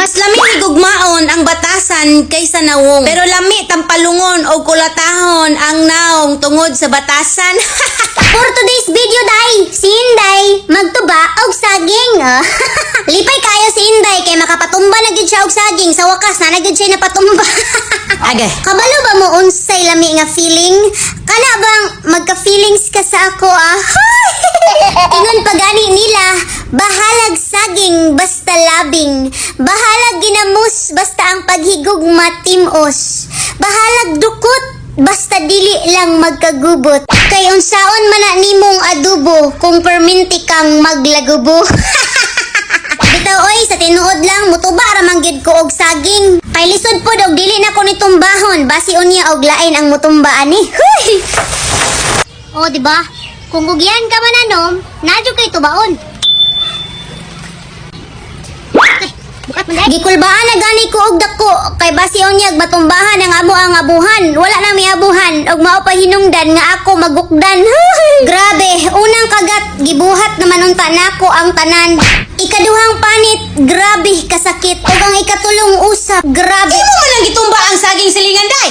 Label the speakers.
Speaker 1: Mas lami higugmaon ang batasan kaysa nawong. Pero lami tampalungon o kulatahon ang naong tungod sa batasan.
Speaker 2: For today's video, day, si Inday magtuba og saging. Lipay kayo si Inday kay makapatumba na gid siya og saging. Sa wakas na gid siya napatumba.
Speaker 1: Agay.
Speaker 2: Kabalo ba mo unsay lami nga feeling? Kana bang magka-feelings ka sa ako Ingon pagani nila, bahalag saging basta labing. Bahalag ginamos basta ang paghigog matimos. Bahalag dukot basta dili lang magkagubot. Kay unsaon man na nimong adobo kung perminti kang maglagubo. Bitaw oy, sa tinuod lang mutuba ra man gyud ko og saging. Kay lisod pod og dili na ko ni tumbahon, basi unya og lain ang mutumba ani. Oh, di ba? Kung gugyan ka mananom, nadyo kay tubaon. Gikulbaan na gani ko og dako kay basi unyag matumbahan ang amo ang abuhan. Wala na may abuhan og mao pa hinungdan nga ako magukdan. Grabe, unang kagat gibuhat naman unta nako ang tanan. Ikaduhang panit, grabe kasakit. Ug ang ikatulong usap, grabe.
Speaker 1: Imo man ang gitumba ang saging silingan day.